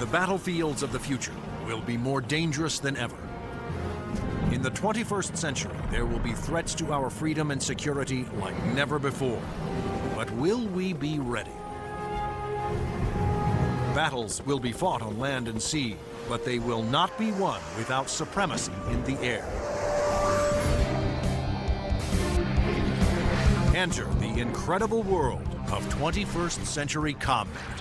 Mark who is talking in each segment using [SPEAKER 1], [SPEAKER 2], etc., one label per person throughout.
[SPEAKER 1] The battlefields of the future will be more dangerous than ever. In the 21st century, there will be threats to our freedom and security like never before. But will we be ready? Battles will be fought on land and sea, but they will not be won without supremacy in the air. Enter the incredible world of 21st century combat.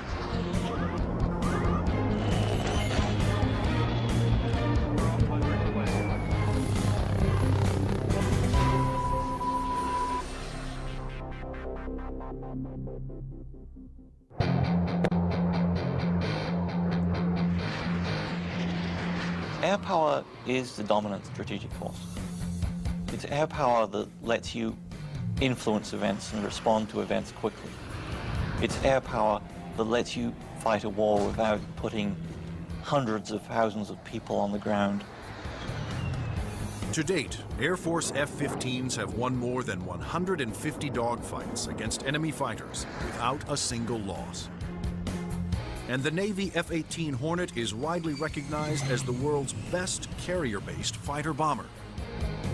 [SPEAKER 2] Air power is the dominant strategic force. It's air power that lets you influence events and respond to events quickly. It's air power that lets you fight a war without putting hundreds of thousands of people on the ground.
[SPEAKER 1] To date, Air Force F-15s have won more than 150 dogfights against enemy fighters without a single loss. And the Navy F-18 Hornet is widely recognized as the world's best carrier-based fighter bomber.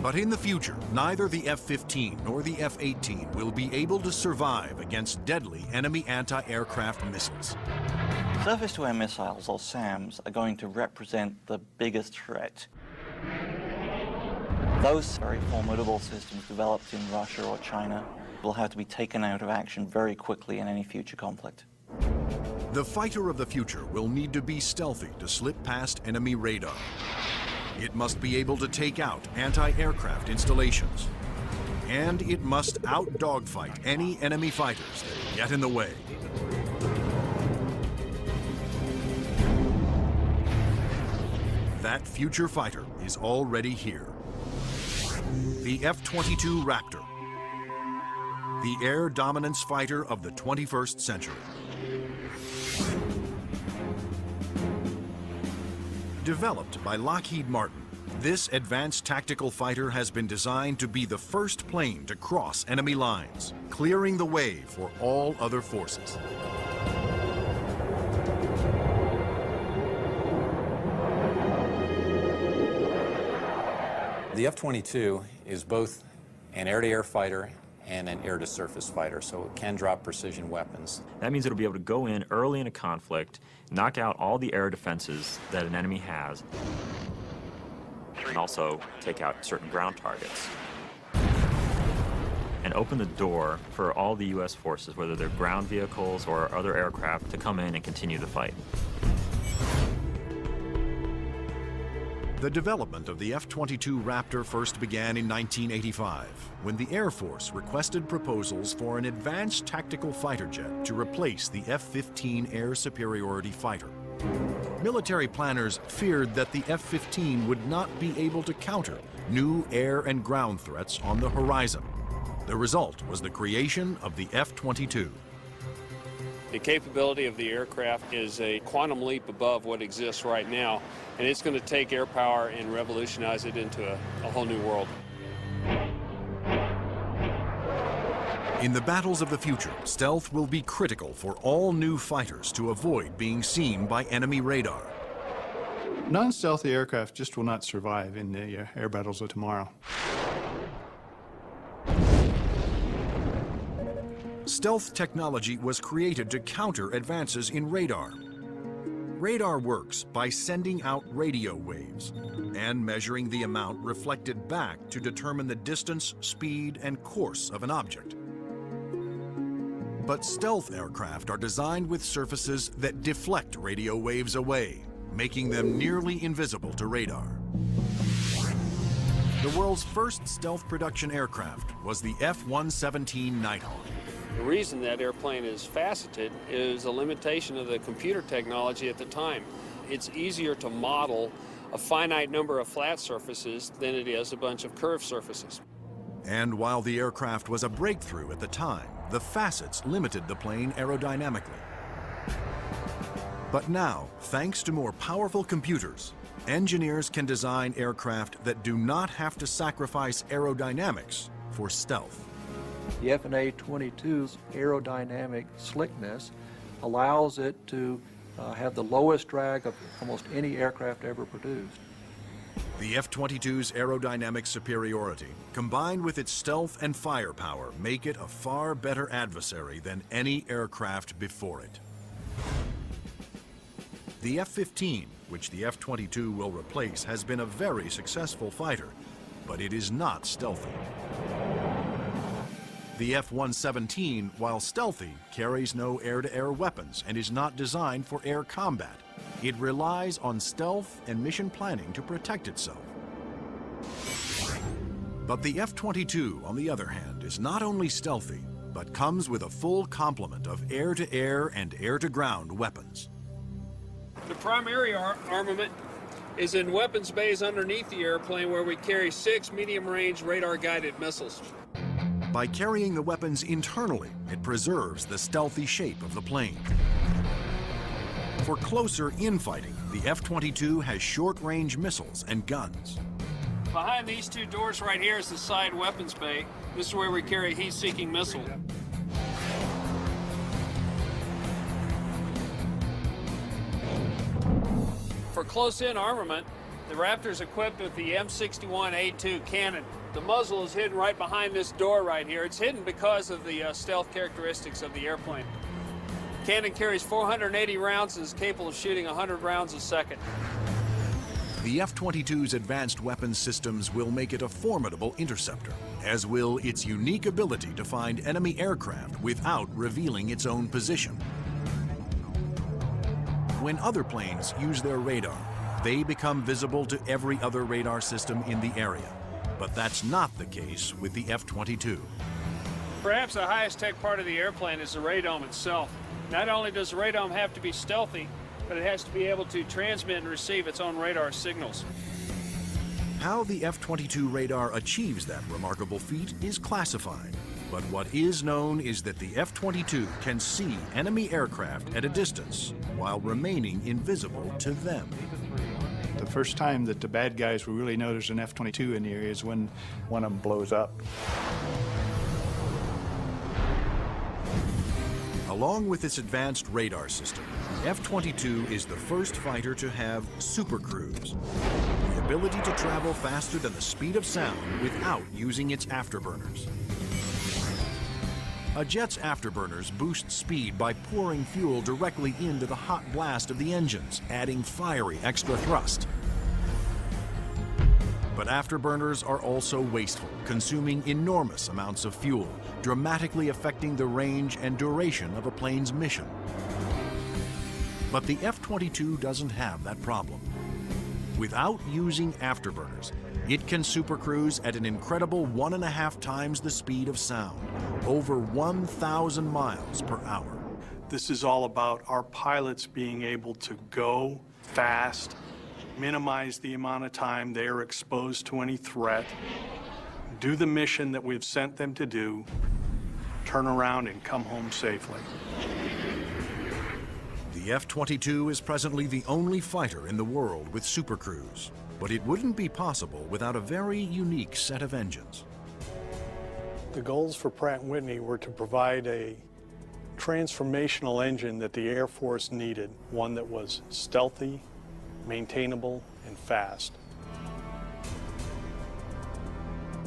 [SPEAKER 1] But in the future, neither the F-15 nor the F-18 will be able to survive against deadly enemy anti-aircraft missiles.
[SPEAKER 2] Surface-to-air missiles, or SAMs, are going to represent the biggest threat. Those very formidable systems developed in Russia or China will have to be taken out of action very quickly in any future conflict.
[SPEAKER 1] The fighter of the future will need to be stealthy to slip past enemy radar. It must be able to take out anti-aircraft installations. And it must out-dogfight any enemy fighters that get in the way. That future fighter is already here. The F-22 Raptor, the air dominance fighter of the 21st century. Developed by Lockheed Martin, this advanced tactical fighter has been designed to be the first plane to cross enemy lines, clearing the way for all other forces.
[SPEAKER 3] The F-22 is both an air-to-air fighter and an air-to-surface fighter, so it can drop precision weapons.
[SPEAKER 4] That means it'll be able to go in early in a conflict, knock out all the air defenses that an enemy has, and also take out certain ground targets. And open the door for all the U.S. forces, whether they're ground vehicles or other aircraft, to come in and continue the fight.
[SPEAKER 1] The development of the F-22 Raptor first began in 1985, when the Air Force requested proposals for an advanced tactical fighter jet to replace the F-15 air superiority fighter. Military planners feared that the F-15 would not be able to counter new air and ground threats on the horizon. The result was the creation of the F-22.
[SPEAKER 5] The capability of the aircraft is a quantum leap above what exists right now, and it's going to take air power and revolutionize it into a whole new world.
[SPEAKER 1] In the battles of the future, stealth will be critical for all new fighters to avoid being seen by enemy radar.
[SPEAKER 6] Non-stealthy aircraft just will not survive in the air battles of tomorrow.
[SPEAKER 1] Stealth technology was created to counter advances in radar. Radar works by sending out radio waves and measuring the amount reflected back to determine the distance, speed, and course of an object. But stealth aircraft are designed with surfaces that deflect radio waves away, making them nearly invisible to radar. The world's first stealth production aircraft was the F-117 Nighthawk.
[SPEAKER 5] The reason that airplane is faceted is a limitation of the computer technology at the time. It's easier to model a finite number of flat surfaces than it is a bunch of curved surfaces.
[SPEAKER 1] And while the aircraft was a breakthrough at the time, the facets limited the plane aerodynamically. But now, thanks to more powerful computers, engineers can design aircraft that do not have to sacrifice aerodynamics for stealth.
[SPEAKER 7] The F/A-22's aerodynamic slickness allows it to have the lowest drag of almost any aircraft ever produced.
[SPEAKER 1] The F-22's aerodynamic superiority, combined with its stealth and firepower, make it a far better adversary than any aircraft before it. The F-15, which the F-22 will replace, has been a very successful fighter, but it is not stealthy. The F-117, while stealthy, carries no air-to-air weapons and is not designed for air combat. It relies on stealth and mission planning to protect itself. But the F-22, on the other hand, is not only stealthy, but comes with a full complement of air-to-air and air-to-ground weapons.
[SPEAKER 5] The primary armament is in weapons bays underneath the airplane, where we carry 6 medium-range radar-guided missiles.
[SPEAKER 1] By carrying the weapons internally, it preserves the stealthy shape of the plane. For closer infighting, the F-22 has short-range missiles and guns.
[SPEAKER 5] Behind these two doors right here is the side weapons bay. This is where we carry a heat-seeking missile. For close-in armament, the Raptor is equipped with the M61A2 cannon. The muzzle is hidden right behind this door right here. It's hidden because of the stealth characteristics of the airplane. Cannon carries 480 rounds and is capable of shooting 100 rounds a second.
[SPEAKER 1] The F-22's advanced weapons systems will make it a formidable interceptor, as will its unique ability to find enemy aircraft without revealing its own position. When other planes use their radar, they become visible to every other radar system in the area. But that's not the case with the F-22.
[SPEAKER 5] Perhaps the highest tech part of the airplane is the radome itself. Not only does the radome have to be stealthy, but it has to be able to transmit and receive its own radar signals.
[SPEAKER 1] How the F-22 radar achieves that remarkable feat is classified. But what is known is that the F-22 can see enemy aircraft at a distance while remaining invisible to them.
[SPEAKER 6] The first time that the bad guys will really know there's an F-22 in the area is when one of them blows up.
[SPEAKER 1] Along with its advanced radar system, the F-22 is the first fighter to have supercruise, the ability to travel faster than the speed of sound without using its afterburners. A jet's afterburners boost speed by pouring fuel directly into the hot blast of the engines, adding fiery extra thrust. But afterburners are also wasteful, consuming enormous amounts of fuel, dramatically affecting the range and duration of a plane's mission. But the F-22 doesn't have that problem. Without using afterburners, it can supercruise at an incredible 1.5 times the speed of sound, over 1,000 miles per hour.
[SPEAKER 8] This is all about our pilots being able to go fast, minimize the amount of time they are exposed to any threat, do the mission that we've sent them to do, turn around and come home safely.
[SPEAKER 1] The F-22 is presently the only fighter in the world with supercruise, but it wouldn't be possible without a very unique set of engines.
[SPEAKER 8] The goals for Pratt & Whitney were to provide a transformational engine that the Air Force needed, one that was stealthy, maintainable, and fast.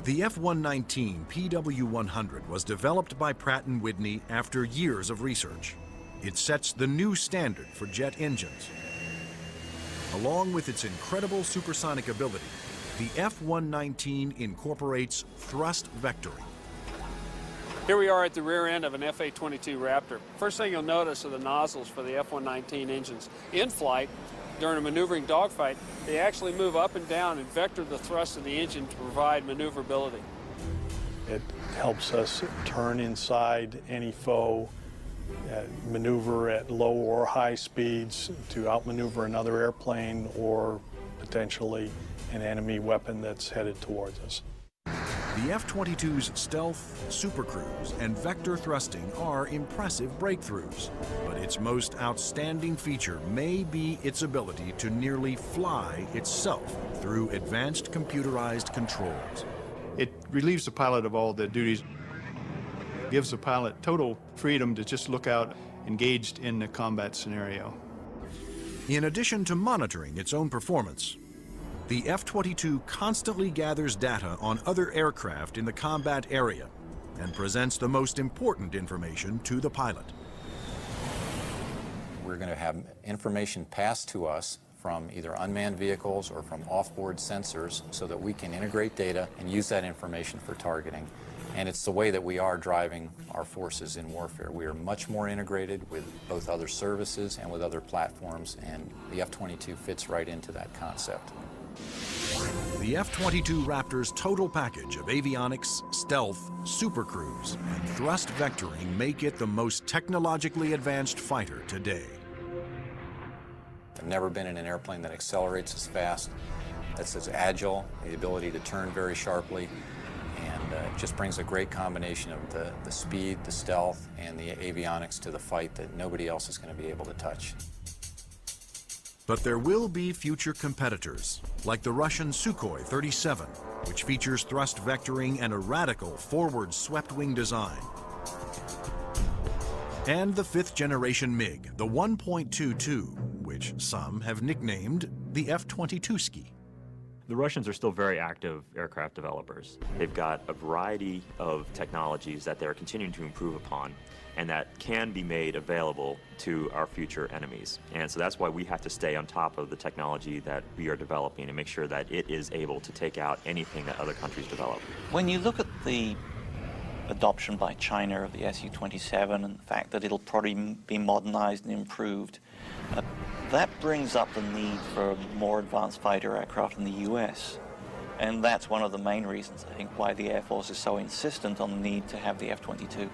[SPEAKER 1] The F-119 PW100 was developed by Pratt & Whitney after years of research. It sets the new standard for jet engines. Along with its incredible supersonic ability, the F-119 incorporates thrust vectoring.
[SPEAKER 5] Here we are at the rear end of an F-A-22 Raptor. First thing you'll notice are the nozzles for the F-119 engines. In flight, during a maneuvering dogfight, they actually move up and down and vector the thrust of the engine to provide maneuverability.
[SPEAKER 8] It helps us turn inside any foe, maneuver at low or high speeds to outmaneuver another airplane or potentially an enemy weapon that's headed towards us.
[SPEAKER 1] The F-22's stealth, supercruise, and vector thrusting are impressive breakthroughs, but its most outstanding feature may be its ability to nearly fly itself through advanced computerized controls.
[SPEAKER 6] It relieves the pilot of all the duties, gives the pilot total freedom to just look out engaged in the combat scenario.
[SPEAKER 1] In addition to monitoring its own performance, the F-22 constantly gathers data on other aircraft in the combat area and presents the most important information to the pilot.
[SPEAKER 3] We're going to have information passed to us from either unmanned vehicles or from off-board sensors so that we can integrate data and use that information for targeting. And it's the way that we are driving our forces in warfare. We are much more integrated with both other services and with other platforms, and the F-22 fits right into that concept.
[SPEAKER 1] The F-22 Raptor's total package of avionics, stealth, supercruise, and thrust vectoring make it the most technologically advanced fighter today.
[SPEAKER 3] I've never been in an airplane that accelerates as fast, that's as agile, the ability to turn very sharply, and it just brings a great combination of the speed, the stealth, and the avionics to the fight that nobody else is going to be able to touch.
[SPEAKER 1] But there will be future competitors, like the Russian Sukhoi 37, which features thrust vectoring and a radical forward swept-wing design. And the fifth-generation MiG, the 1.22, which some have nicknamed the F-22ski.
[SPEAKER 4] The Russians are still very active aircraft developers. They've got a variety of technologies that they're continuing to improve upon and that can be made available to our future enemies. And so that's why we have to stay on top of the technology that we are developing and make sure that it is able to take out anything that other countries develop.
[SPEAKER 2] When you look at the adoption by China of the Su-27 and the fact that it'll probably be modernized and improved, that brings up the need for more advanced fighter aircraft in the US. And that's one of the main reasons, I think, why the Air Force is so insistent on the need to have the F-22.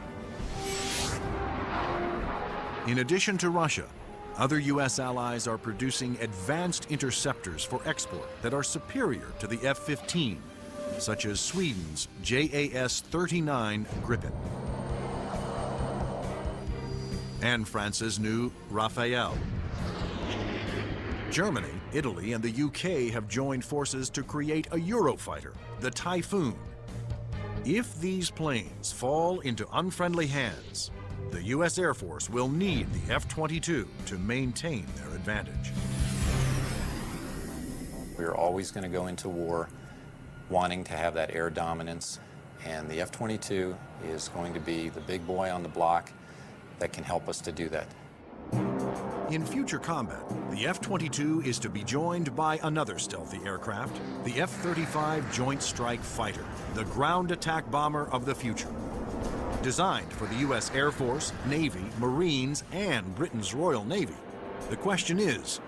[SPEAKER 1] In addition to Russia, other U.S. allies are producing advanced interceptors for export that are superior to the F-15, such as Sweden's JAS-39 Gripen and France's new Rafale. Germany, Italy, and the UK have joined forces to create a Eurofighter, the Typhoon. If these planes fall into unfriendly hands, the U.S. Air Force will need the F-22 to maintain their advantage.
[SPEAKER 3] We're always going to go into war wanting to have that air dominance, and the F-22 is going to be the big boy on the block that can help us to do that.
[SPEAKER 1] In future combat, the F-22 is to be joined by another stealthy aircraft, the F-35 Joint Strike Fighter, the ground attack bomber of the future. Designed for the U.S. Air Force, Navy, Marines, and Britain's Royal Navy, the question is,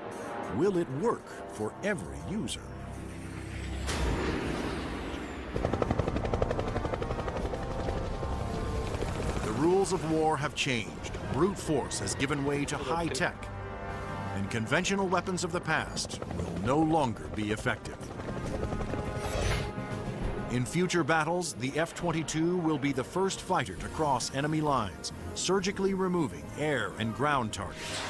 [SPEAKER 1] will it work for every user? The rules of war have changed. Brute force has given way to high tech, and conventional weapons of the past will no longer be effective. In future battles, the F-22 will be the first fighter to cross enemy lines, surgically removing air and ground targets.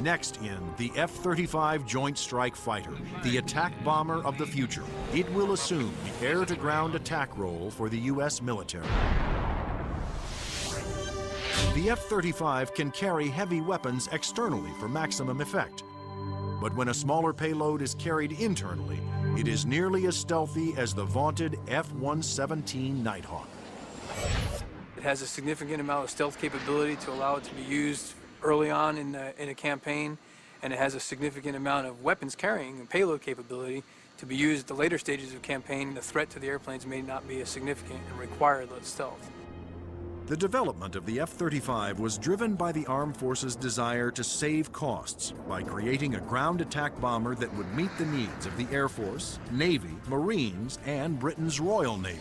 [SPEAKER 1] Next in the F-35 Joint Strike Fighter, the attack bomber of the future. It will assume the air-to-ground attack role for the U.S. military. The F-35 can carry heavy weapons externally for maximum effect. But when a smaller payload is carried internally, it is nearly as stealthy as the vaunted F-117 Nighthawk.
[SPEAKER 9] It has a significant amount of stealth capability to allow it to be used early on in a campaign, and it has a significant amount of weapons carrying and payload capability to be used at the later stages of campaign. The threat to the airplanes may not be as significant and require that stealth.
[SPEAKER 1] The development of the F-35 was driven by the Armed Forces' desire to save costs by creating a ground attack bomber that would meet the needs of the Air Force, Navy, Marines, and Britain's Royal Navy.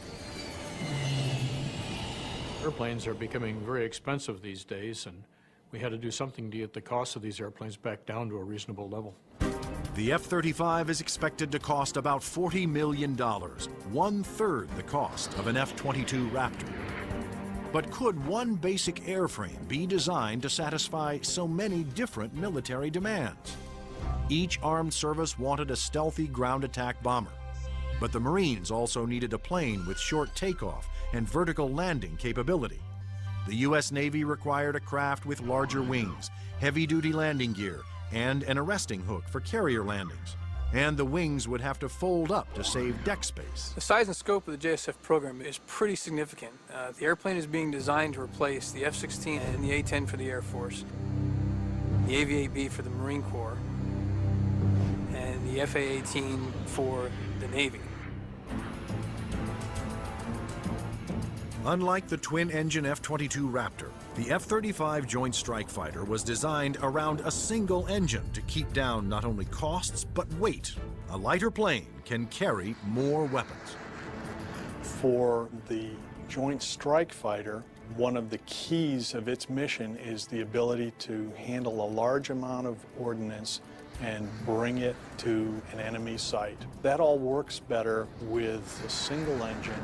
[SPEAKER 6] Airplanes are becoming very expensive these days, and we had to do something to get the cost of these airplanes back down to a reasonable level.
[SPEAKER 1] The F-35 is expected to cost about $40 million, one-third the cost of an F-22 Raptor. But could one basic airframe be designed to satisfy so many different military demands? Each armed service wanted a stealthy ground attack bomber, but the Marines also needed a plane with short takeoff and vertical landing capability. The U.S. Navy required a craft with larger wings, heavy-duty landing gear, and an arresting hook for carrier landings. And the wings would have to fold up to save deck space.
[SPEAKER 9] The size and scope of the JSF program is pretty significant. The airplane is being designed to replace the F-16 and the A-10 for the Air Force, the AV-8B for the Marine Corps, and the FA-18 for the Navy.
[SPEAKER 1] Unlike the twin-engine F-22 Raptor, the F-35 Joint Strike Fighter was designed around a single engine to keep down not only costs, but weight. A lighter plane can carry more weapons.
[SPEAKER 8] For the Joint Strike Fighter, one of the keys of its mission is the ability to handle a large amount of ordnance and bring it to an enemy site. That all works better with a single engine.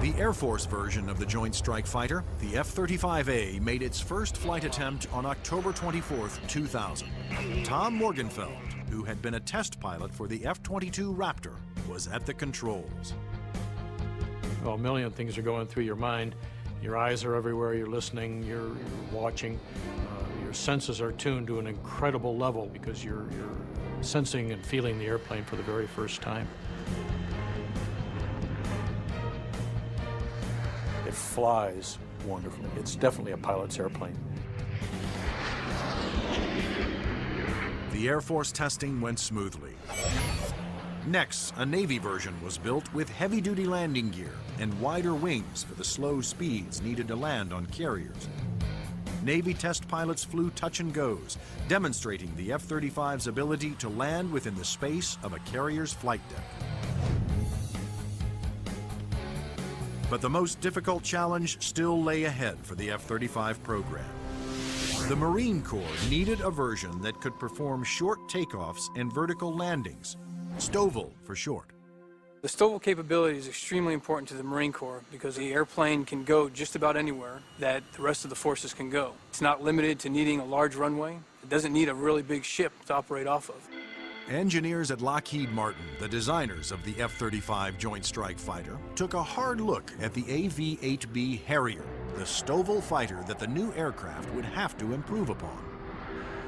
[SPEAKER 1] The Air Force version of the Joint Strike Fighter, the F-35A, made its first flight attempt on October 24, 2000. Tom Morgenfeld, who had been a test pilot for the F-22 Raptor, was at the controls.
[SPEAKER 6] Well, a million things are going through your mind. Your eyes are everywhere, you're listening, you're watching. Your senses are tuned to an incredible level because you're sensing and feeling the airplane for the very first time. It flies wonderfully. It's definitely a pilot's airplane.
[SPEAKER 1] The Air Force testing went smoothly. Next, a Navy version was built with heavy-duty landing gear and wider wings for the slow speeds needed to land on carriers. Navy test pilots flew touch and goes, demonstrating the F-35's ability to land within the space of a carrier's flight deck. But the most difficult challenge still lay ahead for the F-35 program. The Marine Corps needed a version that could perform short takeoffs and vertical landings, STOVL for short.
[SPEAKER 9] The STOVL capability is extremely important to the Marine Corps because the airplane can go just about anywhere that the rest of the forces can go. It's not limited to needing a large runway. It doesn't need a really big ship to operate off of.
[SPEAKER 1] Engineers at Lockheed Martin, the designers of the F-35 Joint Strike Fighter, took a hard look at the AV-8B Harrier, the STOVL fighter that the new aircraft would have to improve upon.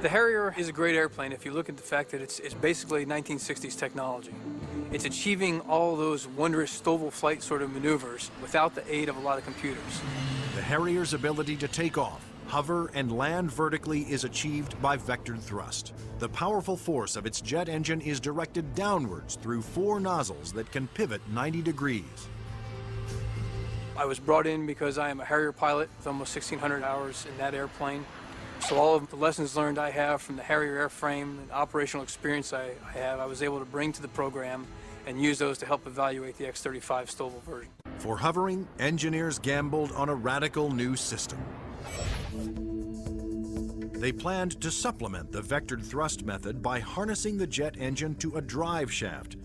[SPEAKER 9] The Harrier is a great airplane if you look at the fact that it's basically 1960s technology. It's achieving all those wondrous STOVL flight sort of maneuvers without the aid of a lot of computers.
[SPEAKER 1] The Harrier's ability to take off, hover, and land vertically is achieved by vectored thrust. The powerful force of its jet engine is directed downwards through 4 nozzles that can pivot 90 degrees.
[SPEAKER 9] I was brought in because I am a Harrier pilot with almost 1,600 hours in that airplane. So all of the lessons learned I have from the Harrier airframe and operational experience I have, I was able to bring to the program and use those to help evaluate the X-35 STOVL version.
[SPEAKER 1] For hovering, engineers gambled on a radical new system. They planned to supplement the vectored thrust method by harnessing the jet engine to a drive shaft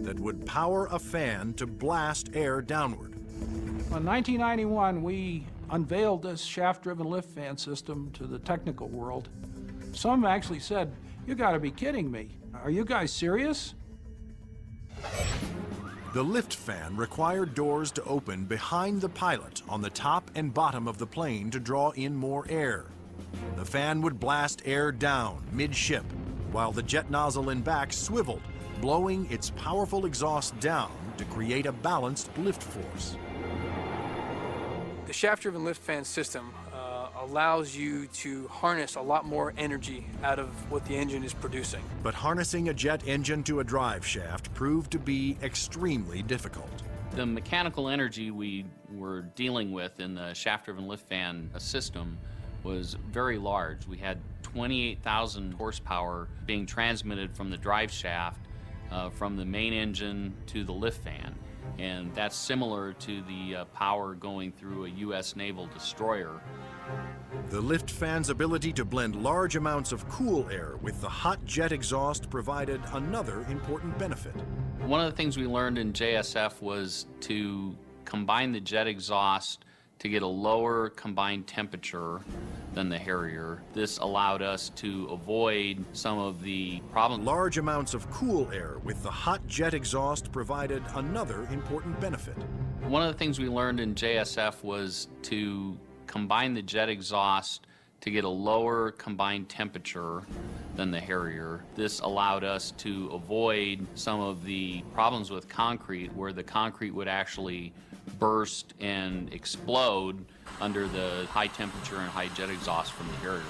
[SPEAKER 1] that would power a fan to blast air downward.
[SPEAKER 10] In 1991, we unveiled this shaft-driven lift fan system to the technical world. Some actually said, "You gotta be kidding me. Are you guys serious?"
[SPEAKER 1] The lift fan required doors to open behind the pilot on the top and bottom of the plane to draw in more air. The fan would blast air down mid-ship, while the jet nozzle in back swiveled, blowing its powerful exhaust down to create a balanced lift force.
[SPEAKER 9] The shaft-driven lift fan system allows you to harness a lot more energy out of what the engine is producing.
[SPEAKER 1] But harnessing a jet engine to a drive shaft proved to be extremely difficult.
[SPEAKER 11] The mechanical energy we were dealing with in the shaft-driven lift fan system was very large. We had 28,000 horsepower being transmitted from the drive shaft from the main engine to the lift fan. And that's similar to the power going through a U.S. naval destroyer.
[SPEAKER 1] The lift fan's ability to blend large amounts of cool air with the hot jet exhaust provided another important benefit.
[SPEAKER 11] One of the things we learned in JSF was to combine the jet exhaust to get a lower combined temperature than the Harrier. This allowed us to avoid some of the problems.
[SPEAKER 1] Large amounts of cool air with the hot jet exhaust provided another important benefit.
[SPEAKER 11] One of the things we learned in JSF was to combine the jet exhaust to get a lower combined temperature than the Harrier. This allowed us to avoid some of the problems with concrete where the concrete would actually burst and explode under the high temperature and high jet exhaust from the Harrier.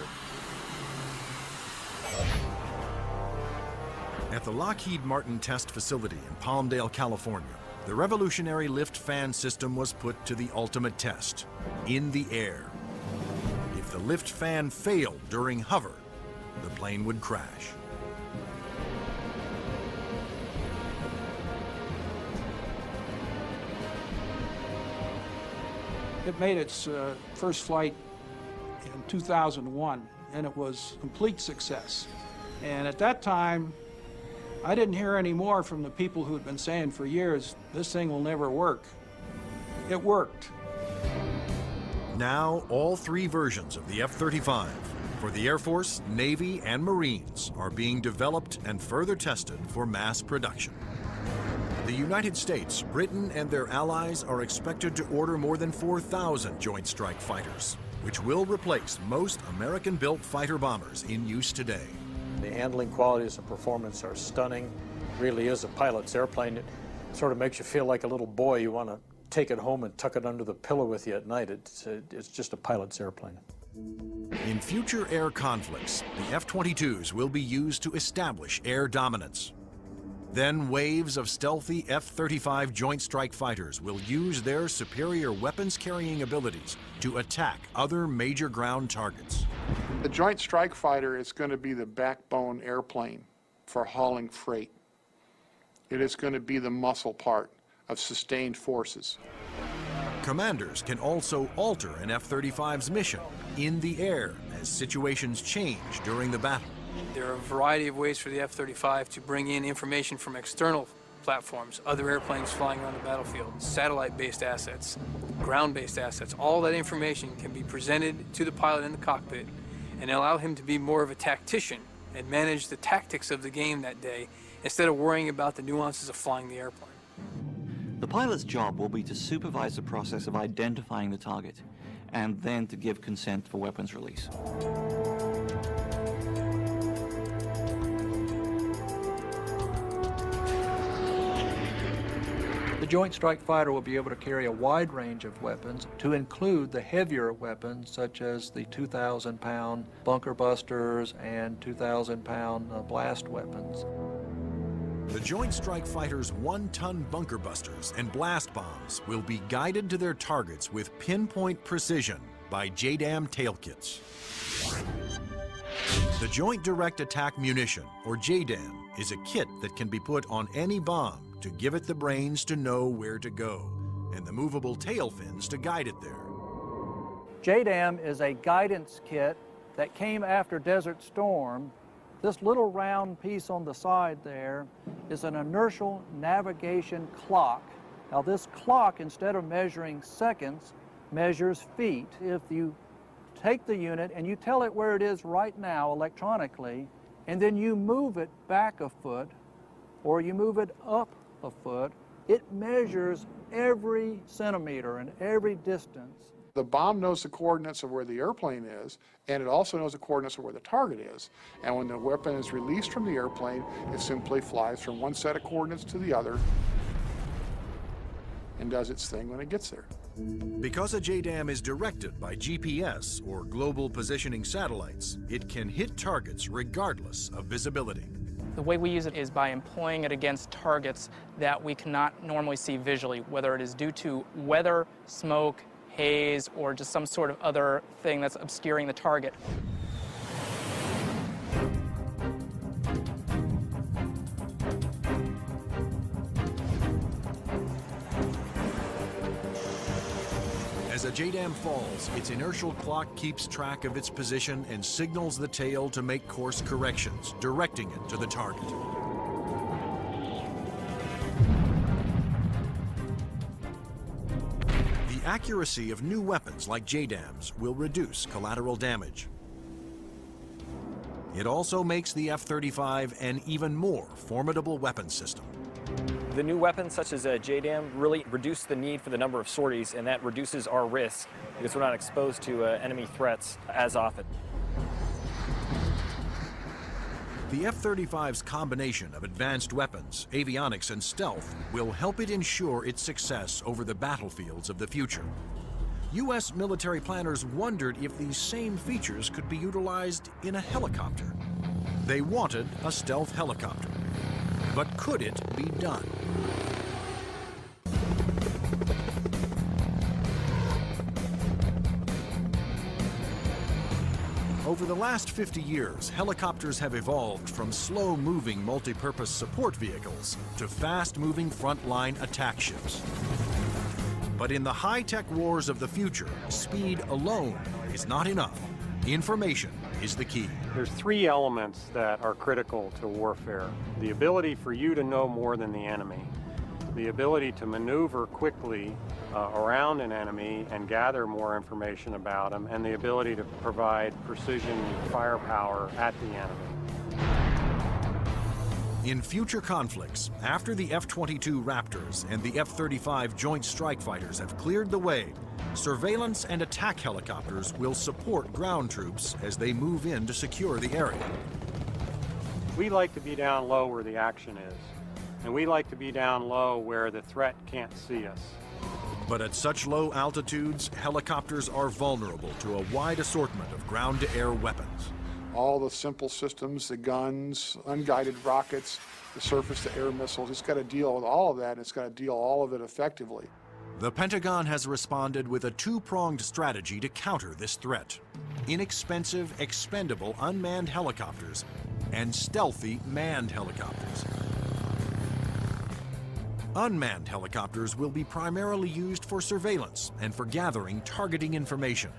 [SPEAKER 1] At the Lockheed Martin test facility in Palmdale, California, the revolutionary lift fan system was put to the ultimate test, in the air. If the lift fan failed during hover, the plane would crash.
[SPEAKER 10] It made its first flight in 2001, and it was a complete success. And at that time, I didn't hear any more from the people who had been saying for years, this thing will never work. It worked.
[SPEAKER 1] Now, all three versions of the F-35 for the Air Force, Navy, and Marines are being developed and further tested for mass production. The United States, Britain, and their allies are expected to order more than 4,000 Joint Strike Fighters, which will replace most American-built fighter bombers in use today.
[SPEAKER 7] The handling qualities and performance are stunning. It really is a pilot's airplane. It sort of makes you feel like a little boy. You want to take it home and tuck it under the pillow with you at night. It's just a pilot's airplane.
[SPEAKER 1] In future air conflicts, the F-22s will be used to establish air dominance. Then waves of stealthy F-35 Joint Strike Fighters will use their superior weapons-carrying abilities to attack other major ground targets.
[SPEAKER 12] The Joint Strike Fighter is going to be the backbone airplane for hauling freight. It is going to be the muscle part of sustained forces.
[SPEAKER 1] Commanders can also alter an F-35's mission in the air as situations change during the battle.
[SPEAKER 9] There are a variety of ways for the F-35 to bring in information from external platforms, other airplanes flying around the battlefield, satellite-based assets, ground-based assets. All that information can be presented to the pilot in the cockpit and allow him to be more of a tactician and manage the tactics of the game that day instead of worrying about the nuances of flying the airplane.
[SPEAKER 2] The pilot's job will be to supervise the process of identifying the target and then to give consent for weapons release.
[SPEAKER 7] The Joint Strike Fighter will be able to carry a wide range of weapons, to include the heavier weapons such as the 2,000-pound bunker busters and 2,000-pound blast weapons.
[SPEAKER 1] The Joint Strike Fighter's 1-ton bunker busters and blast bombs will be guided to their targets with pinpoint precision by JDAM tail kits. The Joint Direct Attack Munition, or JDAM, is a kit that can be put on any bomb to give it the brains to know where to go, and the movable tail fins to guide it there.
[SPEAKER 13] JDAM is a guidance kit that came after Desert Storm. This little round piece on the side there is an inertial navigation clock. Now this clock, instead of measuring seconds, measures feet. If you take the unit and you tell it where it is right now electronically, and then you move it back a foot, or you move it up a foot, it measures every centimeter and every distance.
[SPEAKER 12] The bomb knows the coordinates of where the airplane is, and it also knows the coordinates of where the target is. And when the weapon is released from the airplane, it simply flies from one set of coordinates to the other and does its thing when it gets there.
[SPEAKER 1] Because a JDAM is directed by GPS, or global positioning satellites, it can hit targets regardless of visibility.
[SPEAKER 14] The way we use it is by employing it against targets that we cannot normally see visually, whether it is due to weather, smoke, haze, or just some sort of other thing that's obscuring the target.
[SPEAKER 1] As a JDAM falls, its inertial clock keeps track of its position and signals the tail to make course corrections, directing it to the target. The accuracy of new weapons like JDAMs will reduce collateral damage. It also makes the F-35 an even more formidable weapon system.
[SPEAKER 15] The new weapons such as JDAM really reduce the need for the number of sorties, and that reduces our risk because we're not exposed to enemy threats as often.
[SPEAKER 1] The F-35's combination of advanced weapons, avionics, and stealth will help it ensure its success over the battlefields of the future. U.S. military planners wondered if these same features could be utilized in a helicopter. They wanted a stealth helicopter. But could it be done? Over the last 50 years, helicopters have evolved from slow-moving multi-purpose support vehicles to fast-moving frontline attack ships. But in the high-tech wars of the future, speed alone is not enough. Information is the key.
[SPEAKER 16] There's three elements that are critical to warfare. The ability for you to know more than the enemy, the ability to maneuver quickly around an enemy and gather more information about them, and the ability to provide precision firepower at the enemy.
[SPEAKER 1] In future conflicts, after the F-22 Raptors and the F-35 Joint Strike Fighters have cleared the way, surveillance and attack helicopters will support ground troops as they move in to secure the area.
[SPEAKER 16] We like to be down low where the action is, and we like to be down low where the threat can't see us.
[SPEAKER 1] But at such low altitudes, helicopters are vulnerable to a wide assortment of ground-to-air weapons.
[SPEAKER 12] All the simple systems, the guns, unguided rockets, the surface-to-air missiles, it's got to deal with all of that, and it's got to deal all of it effectively.
[SPEAKER 1] The Pentagon has responded with a two-pronged strategy to counter this threat: inexpensive, expendable unmanned helicopters and stealthy manned helicopters. Unmanned helicopters will be primarily used for surveillance and for gathering targeting information.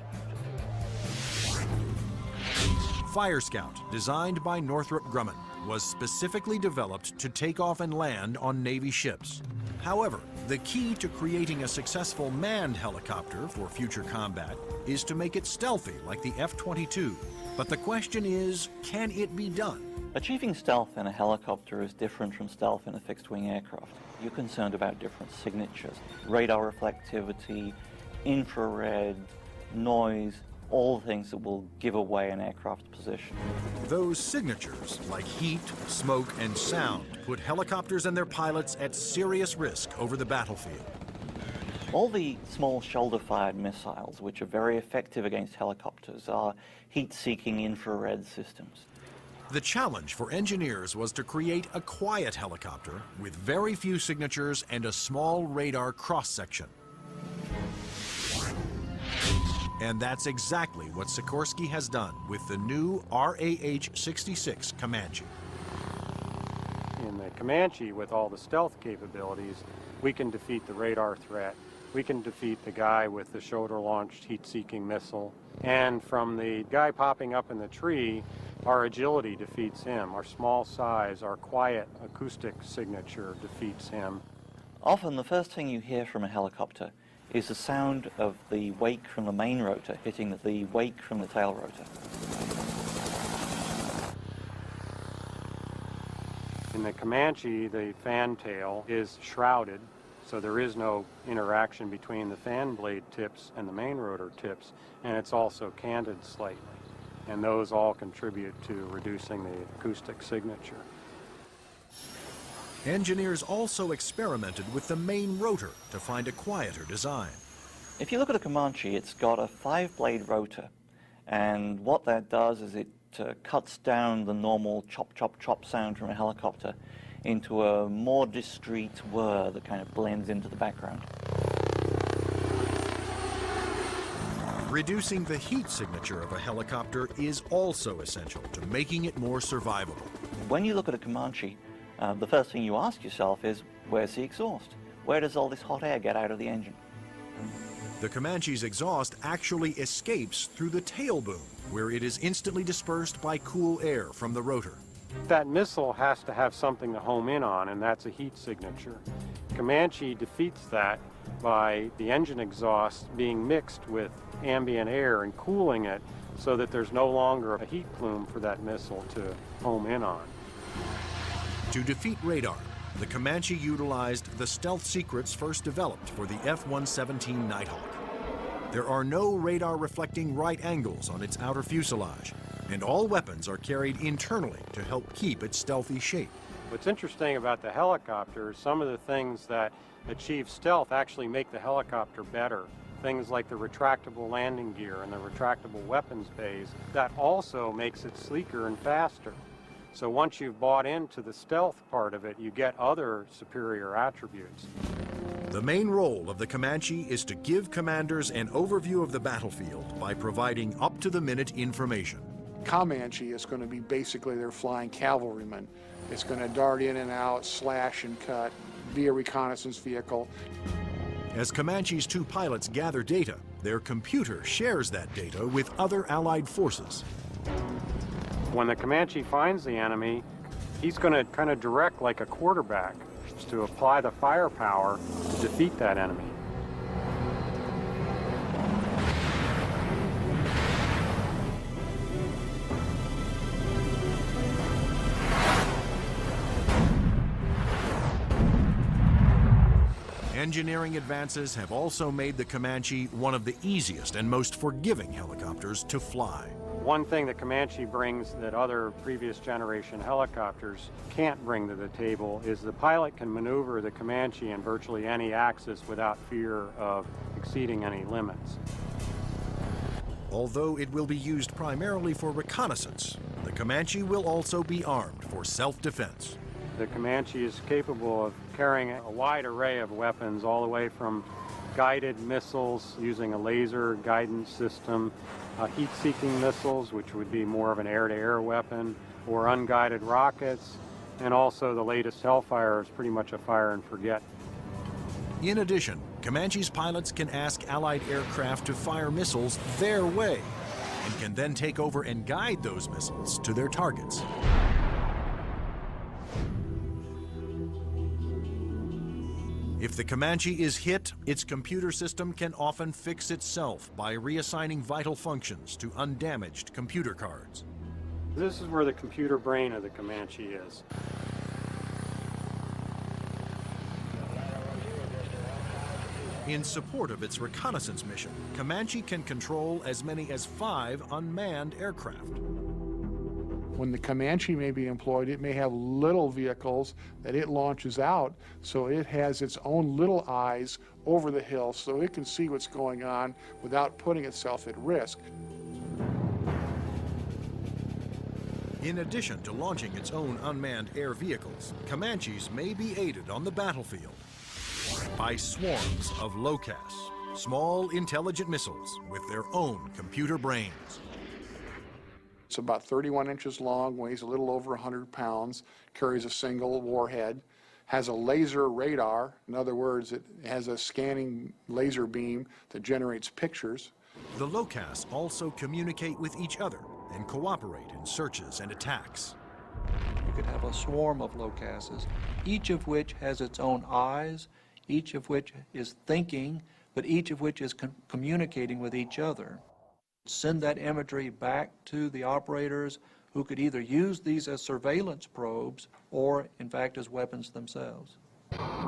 [SPEAKER 1] Fire Scout, designed by Northrop Grumman, was specifically developed to take off and land on Navy ships. However, the key to creating a successful manned helicopter for future combat is to make it stealthy like the F-22. But the question is, can it be done?
[SPEAKER 2] Achieving stealth in a helicopter is different from stealth in a fixed-wing aircraft. You're concerned about different signatures: radar reflectivity, infrared, noise, all things that will give away an aircraft's position.
[SPEAKER 1] Those signatures, like heat, smoke, and sound, put helicopters and their pilots at serious risk over the battlefield.
[SPEAKER 2] All the small shoulder-fired missiles, which are very effective against helicopters, are heat-seeking infrared systems.
[SPEAKER 1] The challenge for engineers was to create a quiet helicopter with very few signatures and a small radar cross-section. And that's exactly what Sikorsky has done with the new RAH-66 Comanche.
[SPEAKER 16] In the Comanche, with all the stealth capabilities, we can defeat the radar threat. We can defeat the guy with the shoulder-launched heat-seeking missile. And from the guy popping up in the tree, our agility defeats him. Our small size, our quiet acoustic signature defeats him.
[SPEAKER 2] Often the first thing you hear from a helicopter is the sound of the wake from the main rotor hitting the wake from the tail rotor.
[SPEAKER 16] In the Comanche, the fan tail is shrouded, so there is no interaction between the fan blade tips and the main rotor tips, and it's also canted slightly. And those all contribute to reducing the acoustic signature.
[SPEAKER 1] Engineers also experimented with the main rotor to find a quieter design.
[SPEAKER 2] If you look at a Comanche, it's got a 5-blade rotor, and what that does is it cuts down the normal chop, chop, chop sound from a helicopter into a more discreet whir that kind of blends into the background.
[SPEAKER 1] Reducing the heat signature of a helicopter is also essential to making it more survivable.
[SPEAKER 2] When you look at a Comanche, the first thing you ask yourself is, where's the exhaust? Where does all this hot air get out of the engine?
[SPEAKER 1] The Comanche's exhaust actually escapes through the tail boom, where it is instantly dispersed by cool air from the rotor.
[SPEAKER 16] That missile has to have something to home in on, and that's a heat signature. Comanche defeats that by the engine exhaust being mixed with ambient air and cooling it so that there's no longer a heat plume for that missile to home in on.
[SPEAKER 1] To defeat radar, the Comanche utilized the stealth secrets first developed for the F-117 Nighthawk. There are no radar-reflecting right angles on its outer fuselage, and all weapons are carried internally to help keep its stealthy shape.
[SPEAKER 16] What's interesting about the helicopter is some of the things that achieve stealth actually make the helicopter better. Things like the retractable landing gear and the retractable weapons bays, that also makes it sleeker and faster. So once you've bought into the stealth part of it, you get other superior attributes.
[SPEAKER 1] The main role of the Comanche is to give commanders an overview of the battlefield by providing up-to-the-minute information.
[SPEAKER 12] Comanche is going to be basically their flying cavalryman. It's going to dart in and out, slash and cut, be a reconnaissance vehicle.
[SPEAKER 1] As Comanche's two pilots gather data, their computer shares that data with other Allied forces.
[SPEAKER 16] When the Comanche finds the enemy, he's going to kind of direct like a quarterback to apply the firepower to defeat that enemy.
[SPEAKER 1] Engineering advances have also made the Comanche one of the easiest and most forgiving helicopters to fly.
[SPEAKER 16] One thing that Comanche brings that other previous generation helicopters can't bring to the table is the pilot can maneuver the Comanche in virtually any axis without fear of exceeding any limits.
[SPEAKER 1] Although it will be used primarily for reconnaissance, the Comanche will also be armed for self-defense.
[SPEAKER 16] The Comanche is capable of carrying a wide array of weapons, all the way from guided missiles using a laser guidance system, heat-seeking missiles, which would be more of an air-to-air weapon, or unguided rockets, and also the latest Hellfire is pretty much a fire and forget.
[SPEAKER 1] In addition, Comanche's pilots can ask Allied aircraft to fire missiles their way, and can then take over and guide those missiles to their targets. If the Comanche is hit, its computer system can often fix itself by reassigning vital functions to undamaged computer cards.
[SPEAKER 16] This is where the computer brain of the Comanche is.
[SPEAKER 1] In support of its reconnaissance mission, Comanche can control as many as 5 unmanned aircraft.
[SPEAKER 12] When the Comanche may be employed, it may have little vehicles that it launches out, so it has its own little eyes over the hill so it can see what's going on without putting itself at risk.
[SPEAKER 1] In addition to launching its own unmanned air vehicles, Comanches may be aided on the battlefield by swarms of LOCAS, small intelligent missiles with their own computer brains.
[SPEAKER 12] It's about 31 inches long, weighs a little over 100 pounds, carries a single warhead, has a laser radar. In other words, it has a scanning laser beam that generates pictures.
[SPEAKER 1] The LOCAS also communicate with each other and cooperate in searches and attacks.
[SPEAKER 7] You could have a swarm of LOCASes, each of which has its own eyes, each of which is thinking, but each of which is communicating with each other. Send that imagery back to the operators who could either use these as surveillance probes or, in fact, as weapons themselves.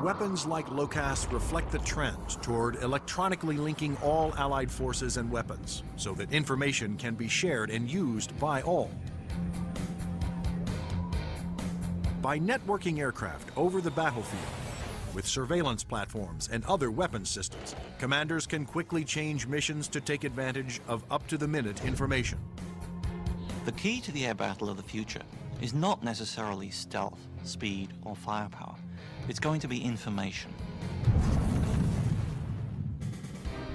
[SPEAKER 1] Weapons like LOCAS reflect the trend toward electronically linking all Allied forces and weapons so that information can be shared and used by all. By networking aircraft over the battlefield, with surveillance platforms and other weapons systems, commanders can quickly change missions to take advantage of up-to-the-minute information.
[SPEAKER 2] The key to the air battle of the future is not necessarily stealth, speed, or firepower. It's going to be information.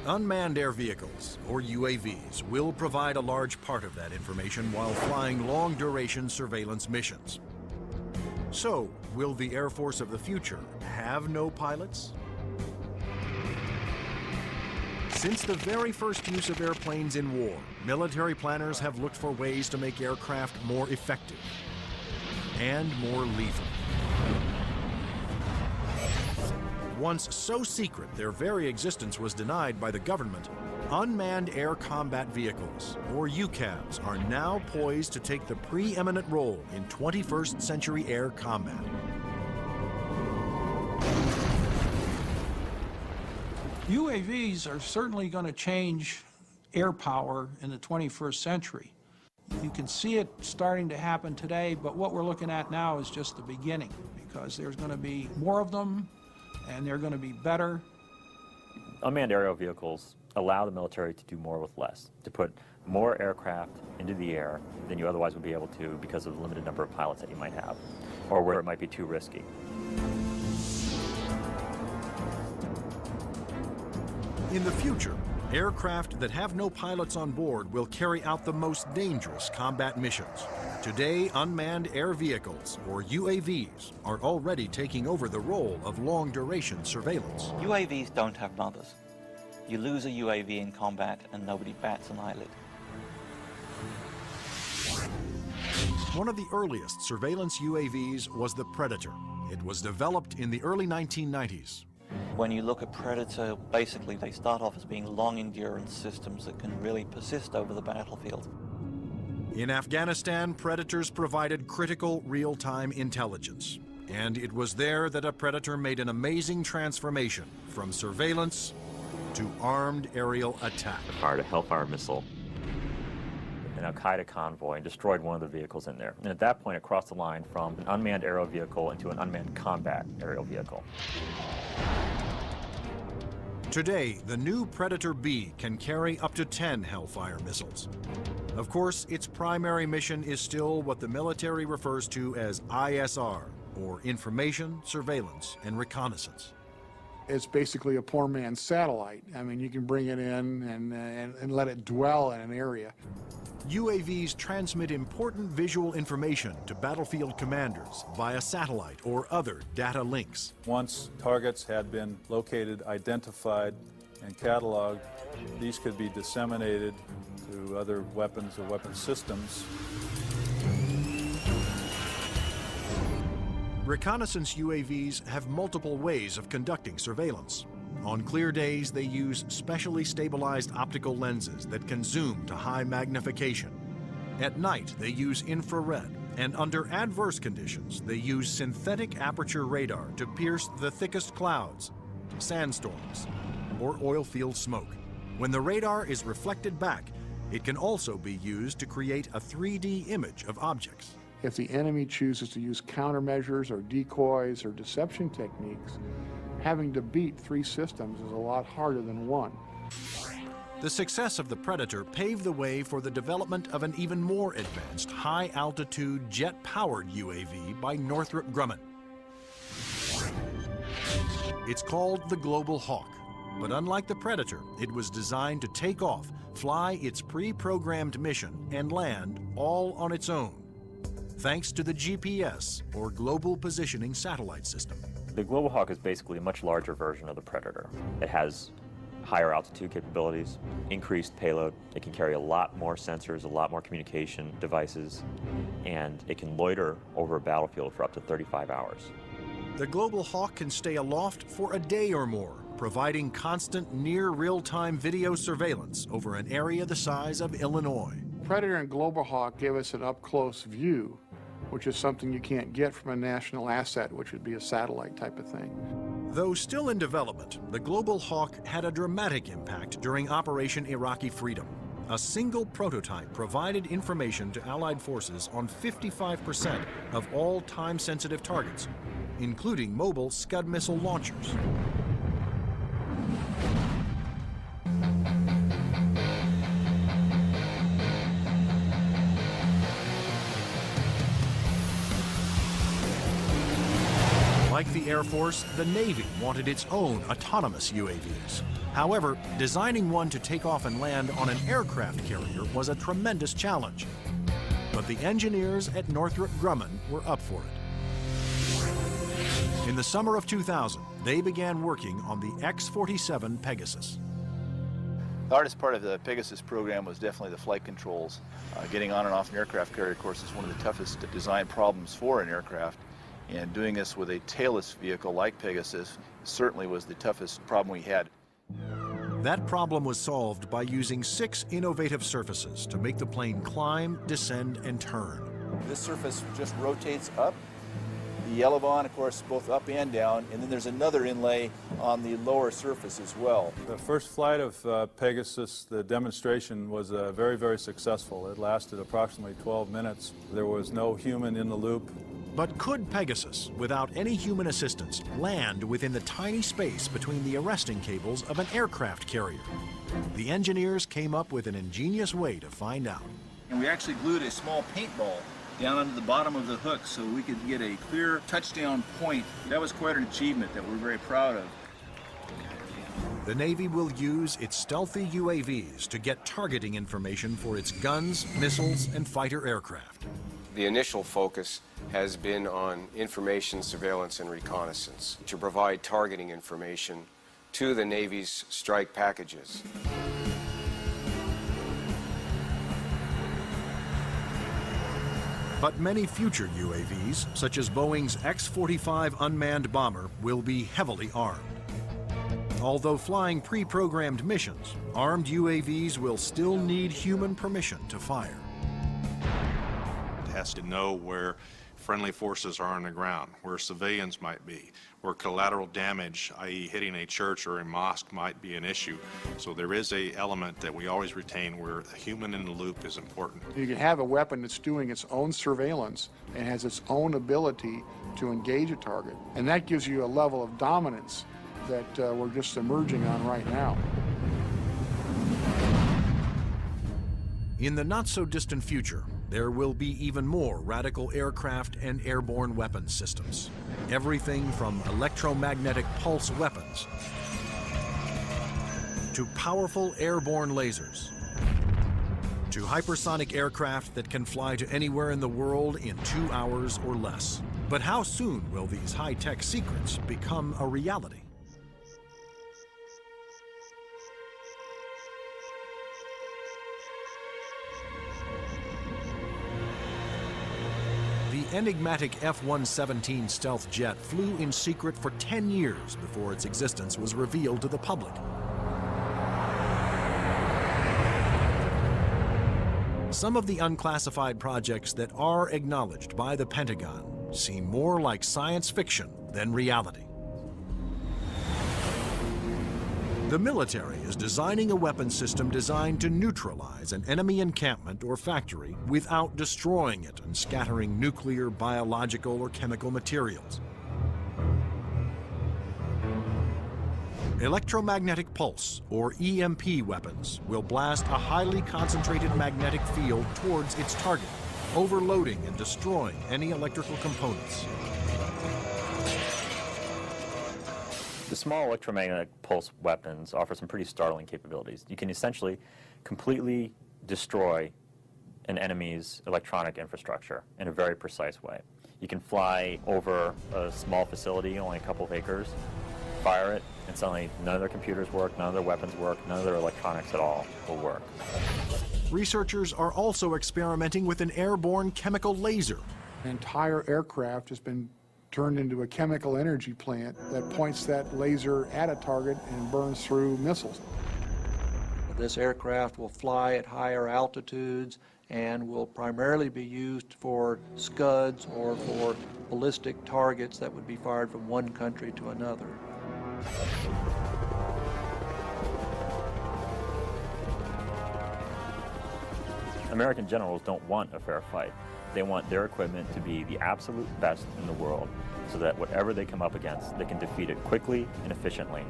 [SPEAKER 1] Unmanned air vehicles, or UAVs, will provide a large part of that information while flying long-duration surveillance missions. So, will the Air Force of the future have no pilots? Since the very first use of airplanes in war, military planners have looked for ways to make aircraft more effective and more lethal. once so secret their very existence was denied by the government, unmanned air combat vehicles, or UCAVs, are now poised to take the preeminent role in 21st century air combat.
[SPEAKER 10] UAVs are certainly going to change air power in the 21st century. You can see it starting to happen today, but what we're looking at now is just the beginning, because there's going to be more of them, and they're going to be better.
[SPEAKER 4] Unmanned aerial vehicles allow the military to do more with less, to put more aircraft into the air than you otherwise would be able to because of the limited number of pilots that you might have, or where it might be too risky.
[SPEAKER 1] In the future, aircraft that have no pilots on board will carry out the most dangerous combat missions. Today, unmanned air vehicles, or UAVs, are already taking over the role of long-duration surveillance.
[SPEAKER 2] UAVs don't have mothers. You lose a UAV in combat and nobody bats an eyelid.
[SPEAKER 1] One of the earliest surveillance UAVs was the Predator. It was developed in the early 1990s.
[SPEAKER 2] When you look at Predator, basically they start off as being long-endurance systems that can really persist over the battlefield.
[SPEAKER 1] In Afghanistan, Predators provided critical real-time intelligence. And it was there that a Predator made an amazing transformation from surveillance to armed aerial attack.
[SPEAKER 4] Fired a Hellfire missile, an Al-Qaeda convoy, and destroyed one of the vehicles in there. And at that point, it crossed the line from an unmanned aerial vehicle into an unmanned combat aerial vehicle.
[SPEAKER 1] Today, the new Predator B can carry up to 10 Hellfire missiles. Of course, its primary mission is still what the military refers to as ISR, or Information, Surveillance, and Reconnaissance.
[SPEAKER 12] It's basically a poor man's satellite. I mean, you can bring it in and let it dwell in an area.
[SPEAKER 1] UAVs transmit important visual information to battlefield commanders via satellite or other data links.
[SPEAKER 17] Once targets had been located, identified, and cataloged, these could be disseminated to other weapons or weapon systems.
[SPEAKER 1] Reconnaissance UAVs have multiple ways of conducting surveillance. On clear days, they use specially stabilized optical lenses that can zoom to high magnification. At night, they use infrared, and under adverse conditions, they use synthetic aperture radar to pierce the thickest clouds, sandstorms, or oil field smoke. When the radar is reflected back, it can also be used to create a 3D image of objects.
[SPEAKER 12] If the enemy chooses to use countermeasures or decoys or deception techniques, having to beat 3 systems is a lot harder than 1.
[SPEAKER 1] The success of the Predator paved the way for the development of an even more advanced high-altitude jet-powered UAV by Northrop Grumman. It's called the Global Hawk, but unlike the Predator, it was designed to take off, fly its pre-programmed mission, and land all on its own, thanks to the GPS, or Global Positioning Satellite System.
[SPEAKER 4] The Global Hawk is basically a much larger version of the Predator. It has higher altitude capabilities, increased payload. It can carry a lot more sensors, a lot more communication devices, and it can loiter over a battlefield for up to 35 hours.
[SPEAKER 1] The Global Hawk can stay aloft for a day or more, providing constant near real-time video surveillance over an area the size of Illinois.
[SPEAKER 12] Predator and Global Hawk give us an up-close view, which is something you can't get from a national asset, which would be a satellite type of thing.
[SPEAKER 1] Though still in development, the Global Hawk had a dramatic impact during Operation Iraqi Freedom. A single prototype provided information to Allied forces on 55% of all time-sensitive targets, including mobile Scud missile launchers. Like the Air Force, the Navy wanted its own autonomous UAVs. However, designing one to take off and land on an aircraft carrier was a tremendous challenge. But the engineers at Northrop Grumman were up for it. In the summer of 2000, they began working on the X-47 Pegasus.
[SPEAKER 18] The hardest part of the Pegasus program was definitely the flight controls. Getting on and off an aircraft carrier, of course, is one of the toughest design problems for an aircraft. And doing this with a tailless vehicle like Pegasus certainly was the toughest problem we had.
[SPEAKER 1] That problem was solved by using 6 innovative surfaces to make the plane climb, descend, and turn.
[SPEAKER 18] This surface just rotates up. The elevon, of course, both up and down, and then there's another inlay on the lower surface as well.
[SPEAKER 17] The first flight of Pegasus, the demonstration was very, very successful. It lasted approximately 12 minutes. There was no human in the loop.
[SPEAKER 1] But could Pegasus, without any human assistance, land within the tiny space between the arresting cables of an aircraft carrier? The engineers came up with an ingenious way to find out.
[SPEAKER 18] And we actually glued a small paintball down onto the bottom of the hook so we could get a clear touchdown point. That was quite an achievement that we're very proud of.
[SPEAKER 1] The Navy will use its stealthy UAVs to get targeting information for its guns, missiles, and fighter aircraft.
[SPEAKER 19] The initial focus has been on information, surveillance, and reconnaissance to provide targeting information to the Navy's strike packages.
[SPEAKER 1] But many future UAVs, such as Boeing's X-45 unmanned bomber, will be heavily armed. Although flying pre-programmed missions, armed UAVs will still need human permission to fire.
[SPEAKER 20] It has to know where friendly forces are on the ground, where civilians might be, where collateral damage, i.e. hitting a church or a mosque, might be an issue. So there is an element that we always retain where a human in the loop is important.
[SPEAKER 12] You can have a weapon that's doing its own surveillance and has its own ability to engage a target. And that gives you a level of dominance that we're just emerging on right now.
[SPEAKER 1] In the not-so-distant future, there will be even more radical aircraft and airborne weapons systems. Everything from electromagnetic pulse weapons to powerful airborne lasers to hypersonic aircraft that can fly to anywhere in the world in 2 hours or less. But how soon will these high-tech secrets become a reality? The enigmatic F-117 stealth jet flew in secret for 10 years before its existence was revealed to the public. Some of the unclassified projects that are acknowledged by the Pentagon seem more like science fiction than reality. The military is designing a weapon system designed to neutralize an enemy encampment or factory without destroying it and scattering nuclear, biological, or chemical materials. Electromagnetic pulse, or EMP weapons, will blast a highly concentrated magnetic field towards its target, overloading and destroying any electrical components.
[SPEAKER 4] The small electromagnetic pulse weapons offer some pretty startling capabilities. You can essentially completely destroy an enemy's electronic infrastructure in a very precise way. You can fly over a small facility, only a couple of acres, fire it, and suddenly none of their computers work, none of their weapons work, none of their electronics at all will work.
[SPEAKER 1] Researchers are also experimenting with an airborne chemical laser.
[SPEAKER 12] An entire aircraft has been turned into a chemical energy plant that points that laser at a target and burns through missiles.
[SPEAKER 7] This aircraft will fly at higher altitudes and will primarily be used for Scuds or for ballistic targets that would be fired from one country to another.
[SPEAKER 4] American generals don't want a fair fight. They want their equipment to be the absolute best in the world so that whatever they come up against, they can defeat it quickly and efficiently.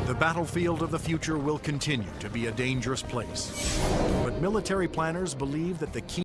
[SPEAKER 1] The battlefield of the future will continue to be a dangerous place. But military planners believe that the key